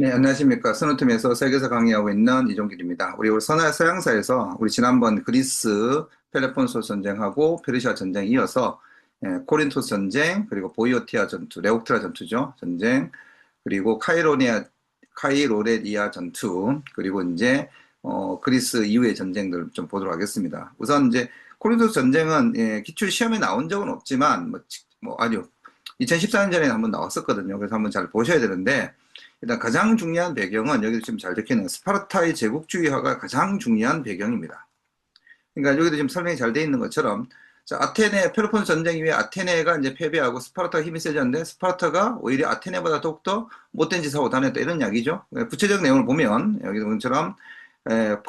네, 안녕하십니까. 선호팀에서 세계사 강의하고 있는 이종길입니다. 우리 서양사에서 우리 지난번 그리스 펠로폰소스 전쟁하고 페르시아 전쟁 이어서 코린토스 전쟁, 그리고 보이오티아 전투, 레옥트라 전투죠. 전쟁, 그리고 카이로레니아 전투, 그리고 이제 그리스 이후의 전쟁들 좀 보도록 하겠습니다. 우선 이제 코린토스 전쟁은 기출 시험에 나온 적은 없지만 아니요. 2014년 전에 한번 나왔었거든요. 그래서 한번 잘 보셔야 되는데 일단 가장 중요한 배경은 여기도 지금 잘 적혀있는 스파르타의 제국주의화가 가장 중요한 배경입니다. 그러니까 여기도 지금 설명이 잘 되어 있는 것처럼 자, 아테네 펠로폰스 전쟁 이후에 아테네가 이제 패배하고 스파르타가 힘이 세졌는데 스파르타가 오히려 아테네보다 더욱더 못된 짓을 하고 다녔다 이런 이야기죠. 구체적 내용을 보면 여기도 본처럼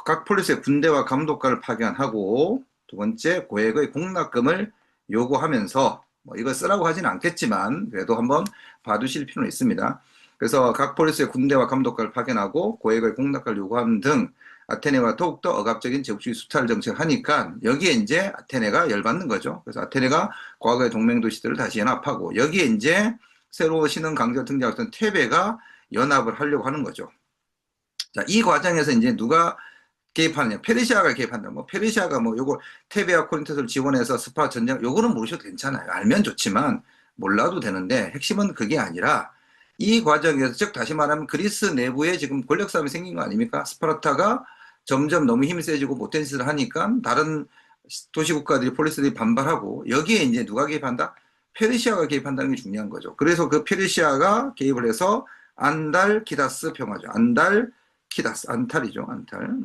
각 폴리스의 군대와 감독관을 파견하고 두 번째 고액의 공납금을 요구하면서 뭐 이걸 쓰라고 하지는 않겠지만 그래도 한번 봐두실 필요는 있습니다. 그래서 각 폴리스의 군대와 감독관을 파견하고 고액의 공납금을 요구하는 등 아테네와 더욱더 억압적인 제국주의 수탈 정책을 하니까 여기에 이제 아테네가 열받는 거죠. 그래서 아테네가 과거의 동맹 도시들을 다시 연합하고 여기에 이제 새로 신흥 강자가 등장했던 테베가 연합을 하려고 하는 거죠. 자, 이 과정에서 이제 누가 개입하느냐? 페르시아가 개입한다. 뭐 페르시아가 뭐 요거 테베와 코린토스를 지원해서 스파 전쟁 요거는 모르셔도 괜찮아요. 알면 좋지만 몰라도 되는데 핵심은 그게 아니라 이 과정에서 즉 다시 말하면 그리스 내부에 지금 권력 싸움이 생긴 거 아닙니까? 스파르타가 점점 너무 힘이 세지고 못된 짓을 하니까 다른 도시국가들이 폴리스들이 반발하고 여기에 이제 누가 개입한다? 페르시아가 개입한다는 게 중요한 거죠. 그래서 그 페르시아가 개입을 해서 안달키다스 평화죠. 안달키다스 안탈이죠. 안탈.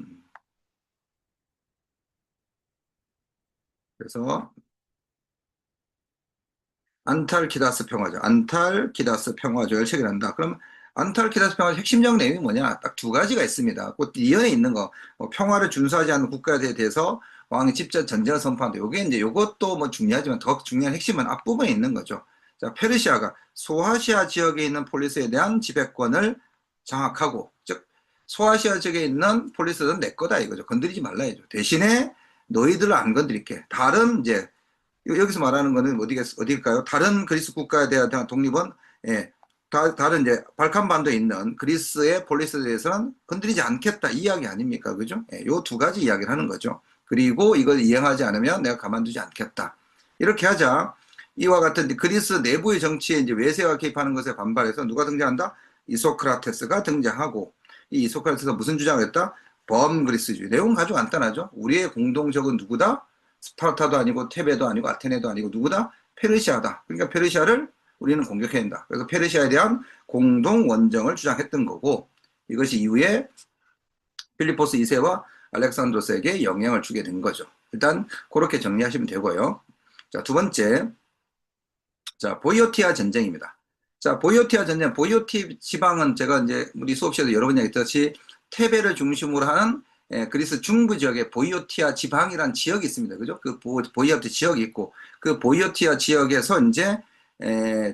그래서 안탈키다스 평화죠. 안탈키다스 평화조를 체결한다. 그럼 안탈키다스 평화의 핵심적 내용이 뭐냐? 딱 두 가지가 있습니다. 그 이연에 있는 거, 뭐 평화를 준수하지 않는 국가에 대해서 왕이 직접 전쟁을 선포한다. 요게 이제 요것도 뭐 중요하지만 더 중요한 핵심은 앞부분에 있는 거죠. 자, 페르시아가 소아시아 지역에 있는 폴리스에 대한 지배권을 장악하고, 즉 소아시아 지역에 있는 폴리스는 내 거다 이거죠. 건드리지 말라 이죠. 대신에 너희들을 안 건드릴게. 다른 이제 여기서 말하는 거는 어디일까요? 다른 그리스 국가에 대한 독립은 다른 이제 발칸반도에 있는 그리스의 폴리스에 대해서는 건드리지 않겠다 이 이야기 아닙니까? 그죠? 요 두 가지 이야기를 하는 거죠. 그리고 이걸 이행하지 않으면 내가 가만두지 않겠다. 이렇게 하자 이와 같은 그리스 내부의 정치에 이제 외세가 개입하는 것에 반발해서 누가 등장한다? 이소크라테스가 등장하고 이 이소크라테스가 무슨 주장을 했다? 범그리스주의. 내용 가지고 간단하죠. 우리의 공동적은 누구다? 스파르타도 아니고 테베도 아니고 아테네도 아니고 누구다? 페르시아다. 그러니까 페르시아를 우리는 공격해야 된다. 그래서 페르시아에 대한 공동 원정을 주장했던 거고 이것이 이후에 필리포스 2세와 알렉산드로스에게 영향을 주게 된 거죠. 일단 그렇게 정리하시면 되고요. 자, 두 번째, 자 보이오티아 전쟁입니다. 자, 보이오티아 전쟁, 보이오티 지방은 제가 이제 우리 수업 시에도 여러 번 얘기했듯이 테베를 중심으로 하는 그리스 중부 지역에 보이오티아 지방이라는 지역이 있습니다. 그죠? 그 보이오티아 지역이 있고 그 보이오티아 지역에서 이제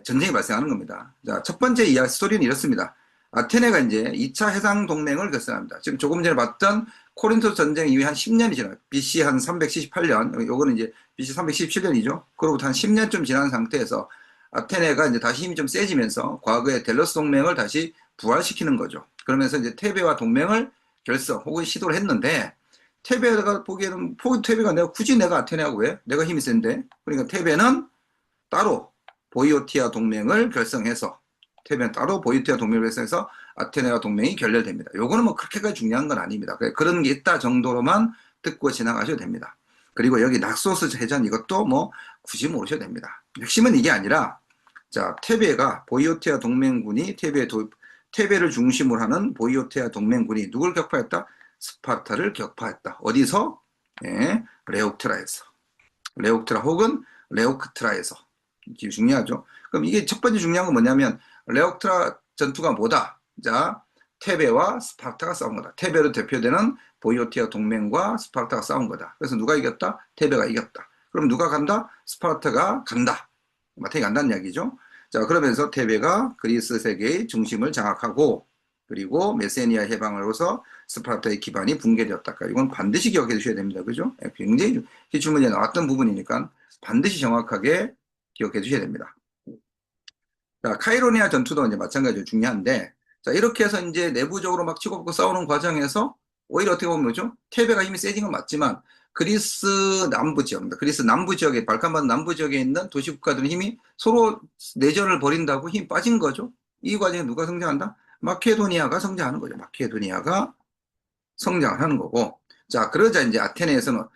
전쟁이 발생하는 겁니다. 자, 첫 번째 이야기 스토리는 이렇습니다. 아테네가 이제 2차 해상 동맹을 결성합니다. 지금 조금 전에 봤던 코린토 전쟁 이후에 한 10년이 지나요. BC 한 378년, 요거는 이제 BC 317년이죠. 그로부터 한 10년쯤 지난 상태에서 아테네가 이제 다시 힘이 좀 세지면서 과거의 델로스 동맹을 다시 부활시키는 거죠. 그러면서 이제 테베와 동맹을 결성 혹은 시도를 했는데 테베가 보기에는 테베가 굳이 내가 아테네하고 왜? 내가 힘이 센데. 그러니까 테베는 따로 보이오티아 동맹을 결성해서 테베는 따로 보이오티아 동맹을 결성해서 아테네와 동맹이 결렬됩니다. 요거는 뭐 그렇게까지 중요한 건 아닙니다. 그런 게 있다 정도로만 듣고 지나가셔도 됩니다. 그리고 여기 낙소스 해전 이것도 뭐 굳이 모르셔도 됩니다. 핵심은 이게 아니라 자, 테베가 보이오티아 동맹군이 테베를 중심으로 하는 보이오티아 동맹군이 누굴 격파했다? 스파르타를 격파했다. 어디서? 레옥트라에서. 레옥트라 혹은 레오크트라에서. 이게 중요하죠. 그럼 이게 첫 번째 중요한 건 뭐냐면 레옥트라 전투가 뭐다? 자, 테베와 스파르타가 싸운 거다. 테베로 대표되는 보이오티아 동맹과 스파르타가 싸운 거다. 그래서 누가 이겼다? 테베가 이겼다. 그럼 누가 간다? 스파르타가 간다. 마탱이 간다는 이야기죠. 자, 그러면서 테베가 그리스 세계의 중심을 장악하고 그리고 메세니아 해방으로서 스파르타의 기반이 붕괴되었다. 이건 반드시 기억해 주셔야 됩니다. 그죠? 굉장히 기출문제에 나왔던 부분이니까 반드시 정확하게 기억해 주셔야 됩니다. 자, 카이로니아 전투도 이제 마찬가지로 중요한데, 자, 이렇게 해서 이제 내부적으로 막 치고받고 싸우는 과정에서 오히려 어떻게 보면 뭐죠? 테베가 힘이 세진 건 맞지만 그리스 남부 지역입니다. 그리스 남부 지역에, 발칸반 남부 지역에 있는 도시 국가들은 힘이 서로 내전을 벌인다고 힘이 빠진 거죠. 이 과정에 누가 성장한다? 마케도니아가 성장하는 거죠. 마케도니아가 성장하는 거고. 자, 그러자 이제 아테네에서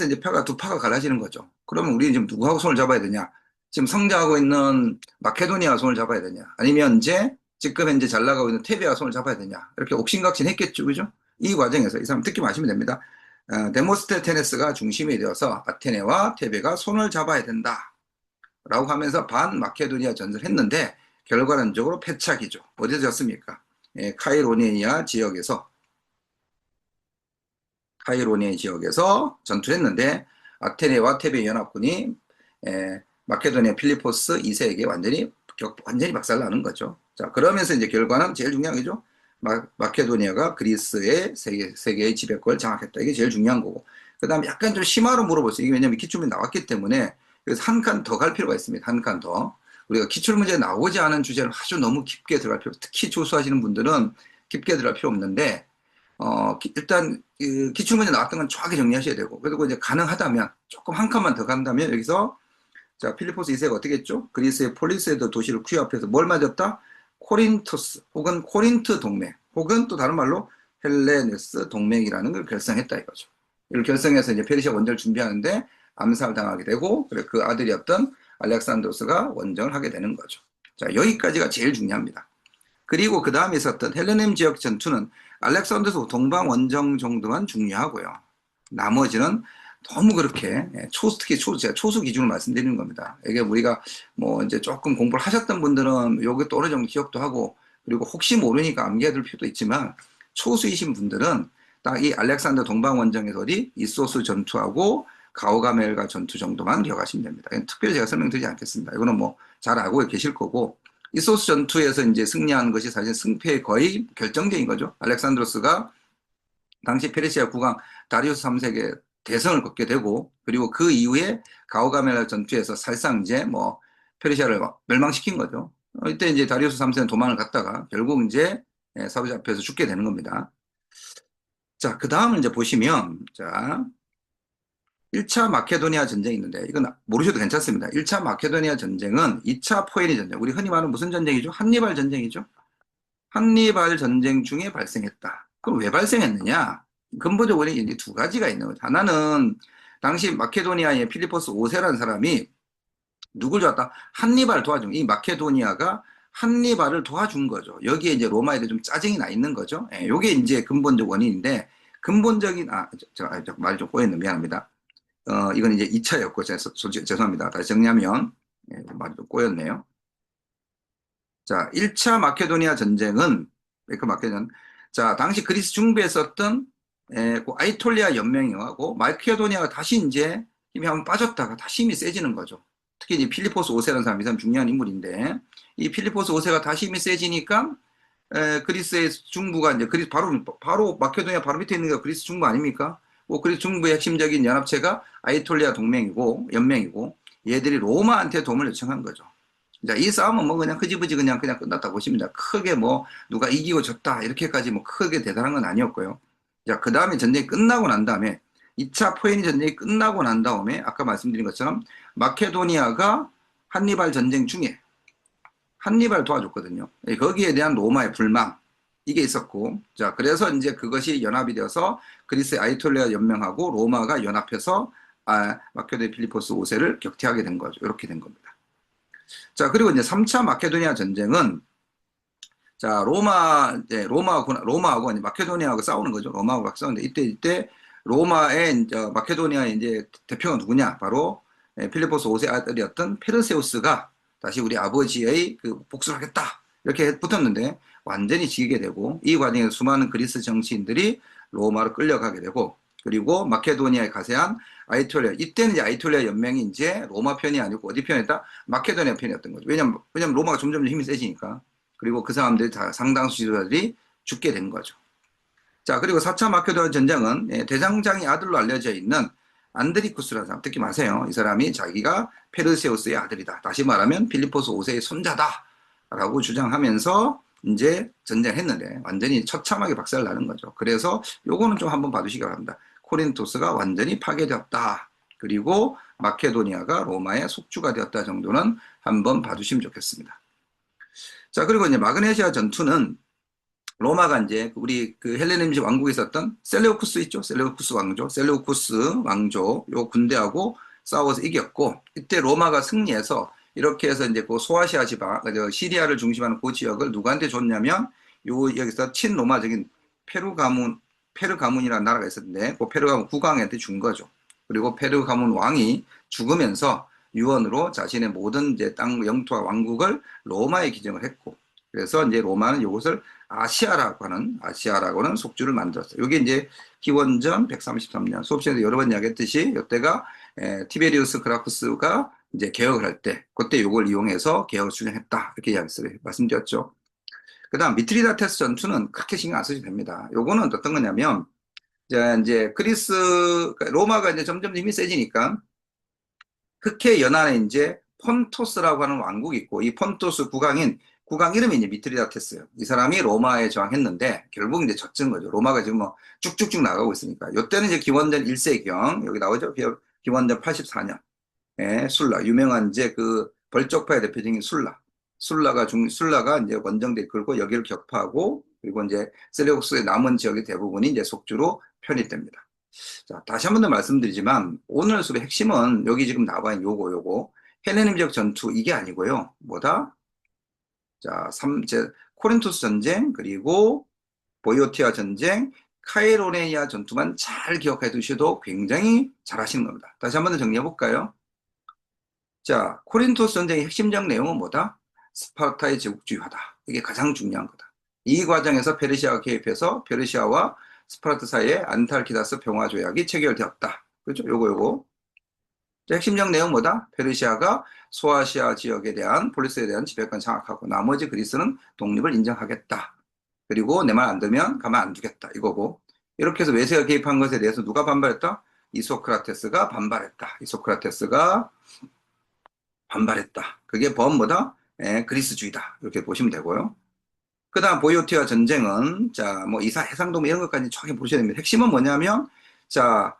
이제 두 파가 갈라지는 거죠. 그러면 우리는 지금 누구하고 손을 잡아야 되냐? 지금 성장하고 있는 마케도니아와 손을 잡아야 되냐? 아니면 이제 지금 현재 잘 나가고 있는 테베와 손을 잡아야 되냐? 이렇게 옥신각신 했겠죠. 그죠? 이 과정에서 이 사람 듣기만 하시면 됩니다. 데모스테네스가 중심이 되어서 아테네와 테베가 손을 잡아야 된다. 라고 하면서 반 마케도니아 전선을 했는데 결과론적으로 패착이죠. 어디서 졌습니까? 카이로니아 지역에서 전투를 했는데 아테네와 테베 연합군이 마케도니아 필리포스 2세에게 완전히 박살나는 거죠. 자, 그러면서 이제 결과는 제일 중요한 거죠. 마케도니아가 그리스의 세계의 지배권을 장악했다. 이게 제일 중요한 거고. 그 다음에 약간 좀 심화로 물어보세요. 이게 왜냐면 기출문제 나왔기 때문에 그래서 한 칸 더 갈 필요가 있습니다. 한 칸 더. 우리가 기출문제 나오지 않은 주제를 아주 너무 깊게 들어갈 필요, 특히 조수하시는 분들은 깊게 들어갈 필요 없는데, 일단 기출문제 나왔던 건 정확하게 정리하셔야 되고, 그리고 이제 가능하다면 조금 한 칸만 더 간다면 여기서 자, 필리포스 2세가 어떻게 했죠? 그리스의 폴리스에도 도시를 쿠이앞해서 뭘 맞았다? 코린토스 혹은 코린트 동맹 혹은 또 다른 말로 헬레네스 동맹이라는 걸 결성했다 이거죠. 이걸 결성해서 이제 페르시아 원정을 준비하는데 암살당하게 되고 그 아들이었던 알렉산드로스가 원정을 하게 되는 거죠. 자, 여기까지가 제일 중요합니다. 그리고 그 다음에 있었던 헬레넴 지역 전투는 알렉산드로스 동방 원정 정도만 중요하고요. 나머지는 너무 그렇게 특히 제가 초수 기준을 말씀드리는 겁니다. 이게 우리가 뭐 이제 조금 공부를 하셨던 분들은 여기 또 어느 정도 기억도 하고 그리고 혹시 모르니까 암기해둘 필요도 있지만 초수이신 분들은 딱 이 알렉산더 동방 원정에서 어디 이소스 전투하고 가오가멜가 전투 정도만 기억하시면 됩니다. 특별히 제가 설명드리지 않겠습니다. 이거는 뭐 잘 알고 계실 거고 이소스 전투에서 이제 승리한 것이 사실 승패의 거의 결정적인 거죠. 알렉산드로스가 당시 페르시아 국왕 다리우스 3세에게 대성을 걷게 되고 그리고 그 이후에 가오가멜라 전투에서 사실상 이제 뭐 페르시아를 멸망시킨 거죠. 이때 이제 다리우스 3세는 도망을 갔다가 결국 이제 사로잡혀서 죽게 되는 겁니다. 자, 그 다음을 이제 보시면 자 1차 마케도니아 전쟁이 있는데 이건 모르셔도 괜찮습니다. 1차 마케도니아 전쟁은 2차 포에니 전쟁, 우리 흔히 말하는 무슨 전쟁이죠? 한니발 전쟁이죠. 한니발 전쟁 중에 발생했다. 그럼 왜 발생했느냐? 근본적으로 이제 두 가지가 있는 거죠. 하나는 당시 마케도니아의 필리포스 5세라는 사람이 누굴 도왔다? 한니발 도와준, 이 마케도니아가 한니발을 도와준 거죠. 여기에 이제 로마에 대해 좀 짜증이 나 있는 거죠. 요게 이제 근본적 원인인데, 근본적인, 말 좀 꼬였네. 미안합니다. 이건 이제 2차였고, 솔직히 죄송합니다. 다시 정리하면, 말이 좀 꼬였네요. 자, 1차 마케도니아 전쟁은, 자, 당시 그리스 중부에 썼던 그 아이톨리아 연맹하고 마케도니아가 다시 이제 힘이 한번 빠졌다가 다시 힘이 세지는 거죠. 특히 이제 필리포스 5세라는 사람이 참 중요한 인물인데, 이 필리포스 5세가 다시 힘이 세지니까 그리스의 중부가 이제 바로 마케도니아 바로 밑에 있는 게 그리스 중부 아닙니까? 그리스 중부의 핵심적인 연합체가 아이톨리아 연맹이고 얘들이 로마한테 도움을 요청한 거죠. 자, 이 싸움은 뭐 그냥 흐지부지 그냥 끝났다 보십니다. 크게 뭐 누가 이기고 졌다 이렇게까지 뭐 크게 대단한 건 아니었고요. 자, 그 다음에 전쟁이 끝나고 난 다음에 2차 포에니 전쟁이 끝나고 난 다음에 아까 말씀드린 것처럼 마케도니아가 한니발 전쟁 중에 한니발 도와줬거든요. 거기에 대한 로마의 불만 이게 있었고, 자, 그래서 이제 그것이 연합이 되어서 그리스의 아이톨리아 연맹하고 로마가 연합해서 마케도니아 필리포스 5세를 격퇴하게 된 거죠. 이렇게 된 겁니다. 자, 그리고 이제 3차 마케도니아 전쟁은 자, 로마하고 마케도니아하고 싸우는 거죠. 로마하고 싸우는데 이때 로마의 이제 마케도니아의 이제 대표가 누구냐? 바로 필리포스 5세 아들이었던 페르세우스가 다시 우리 아버지의 그 복수를 하겠다. 이렇게 붙었는데 완전히 지게 되고 이 과정에서 수많은 그리스 정치인들이 로마로 끌려가게 되고 그리고 마케도니아에 가세한 아이톨리아, 이때는 이제 아이톨리아 연맹이 이제 로마 편이 아니고 어디 편이었다? 마케도니아 편이었던 거죠. 왜냐면 로마가 점점 힘이 세지니까. 그리고 그 사람들이 다 상당수 지도자들이 죽게 된 거죠. 자, 그리고 4차 마케도니아 전쟁은 대장장이 아들로 알려져 있는 안드리쿠스라는 사람, 듣기 마세요. 이 사람이 자기가 페르세우스의 아들이다. 다시 말하면 필리포스 5세의 손자다. 라고 주장하면서 이제 전쟁했는데 완전히 처참하게 박살 나는 거죠. 그래서 요거는 좀 한번 봐두시기 바랍니다. 코린토스가 완전히 파괴되었다. 그리고 마케도니아가 로마의 속주가 되었다 정도는 한번 봐두시면 좋겠습니다. 자, 그리고 이제 마그네시아 전투는 로마가 이제 우리 그 헬레니즘 왕국에 있었던 셀레우쿠스 있죠? 셀레우쿠스 왕조 요 군대하고 싸워서 이겼고, 이때 로마가 승리해서 이렇게 해서 이제 그 소아시아 지방, 시리아를 중심하는 그 지역을 누구한테 줬냐면 요 여기서 친로마적인 페르가문이라는 나라가 있었는데 그 페르가문 국왕한테 준 거죠. 그리고 페르가문 왕이 죽으면서 유언으로 자신의 모든 이제 땅 영토와 왕국을 로마에 기증을 했고, 그래서 이제 로마는 이것을 아시아라고는 속주를 만들었어요. 이게 이제 기원전 133년 수업 시간에 여러 번 이야기했듯이 이때가 티베리우스 그라쿠스가 이제 개혁을 할 때 그때 이걸 이용해서 개혁을 추진했다 이렇게 이야기했어요. 말씀드렸죠. 그다음 미트리다테스 전투는 그렇게 신경 안 쓰셔도 됩니다. 요거는 어떤 거냐면 이제 그리스 로마가 이제 점점 힘이 세지니까 흑해 연안에 이제 폰토스라고 하는 왕국이 있고, 이 폰토스 국왕 이름이 이제 미트리다테스예요. 이 사람이 로마에 저항했는데 결국 이제 졌은 거죠. 로마가 지금 뭐 쭉쭉쭉 나가고 있으니까. 이때는 이제 기원전 1세경 여기 나오죠. 기원전 84년. 예, 술라 유명한 이제 그 벌적파의 대표적인 술라가 이제 원정대 끌고 여기를 격파하고, 그리고 이제 셀레우스의 남은 지역의 대부분이 이제 속주로 편입됩니다. 자, 다시 한 번 더 말씀드리지만 오늘 수업의 핵심은 여기 지금 나와 있는 요거 헬레니즘적 전투 이게 아니고요. 뭐다? 자, 코린토스 전쟁, 그리고 보이오티아 전쟁, 카이로네이아 전투만 잘 기억해 두셔도 굉장히 잘 하시는 겁니다. 다시 한 번 더 정리해 볼까요? 자, 코린토스 전쟁의 핵심적 내용은 뭐다? 스파르타의 제국주의화다. 이게 가장 중요한 거다. 이 과정에서 페르시아가 개입해서 페르시아와 스파르타 사이에 안탈키다스 평화조약이 체결되었다. 그렇죠? 요거. 자, 핵심적 내용 뭐다? 페르시아가 소아시아 지역에 대한 폴리스에 대한 지배권 장악하고 나머지 그리스는 독립을 인정하겠다. 그리고 내 말 안 들으면 가만 안 두겠다. 이거고. 이렇게 해서 외세가 개입한 것에 대해서 누가 반발했다? 이소크라테스가 반발했다. 그게 뭐다? 그리스주의다. 이렇게 보시면 되고요. 그 다음 보이오티아 전쟁은 자, 뭐 해상도 뭐 이런 것까지 정확히 보셔야 됩니다. 핵심은 뭐냐면 자,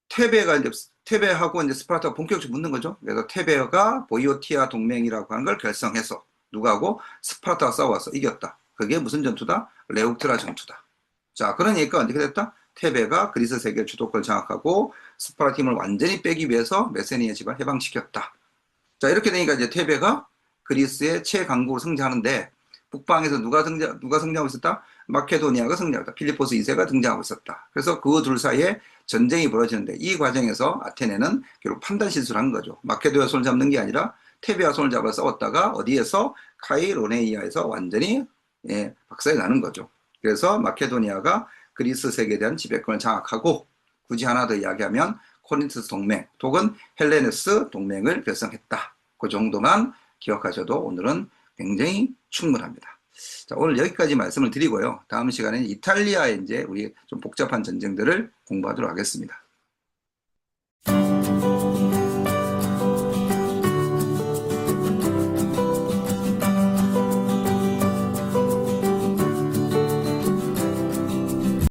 테베하고 이제 스파르타가 본격적으로 붙는 거죠. 그래서 테베가 보이오티아 동맹이라고 하는 걸 결성해서 누가하고 스파르타가 싸워서 이겼다. 그게 무슨 전투다? 레우트라 전투다. 자, 그러니까 어떻게 됐다? 테베가 그리스 세계 주도권을 장악하고 스파르타 힘을 완전히 빼기 위해서 메세니아 지방을 해방시켰다. 자, 이렇게 되니까 이제 테베가 그리스의 최강국으로 성장하는데 북방에서 누가 성장하고 있었다? 마케도니아가 성장했다. 필리포스 2세가 등장하고 있었다. 그래서 그 둘 사이에 전쟁이 벌어지는데 이 과정에서 아테네는 결국 판단 실수를 한 거죠. 마케도니아 손을 잡는 게 아니라 테베와 손을 잡아 싸웠다가 어디에서 카이로네이아에서 완전히 박살이 나는 거죠. 그래서 마케도니아가 그리스 세계에 대한 지배권을 장악하고, 굳이 하나 더 이야기하면 코린토스 동맹 혹은 헬레네스 동맹을 결성했다. 그 정도만 기억하셔도 오늘은 굉장히 충분합니다. 자, 오늘 여기까지 말씀을 드리고요. 다음 시간에는 이탈리아의 이제 우리 좀 복잡한 전쟁들을 공부하도록 하겠습니다.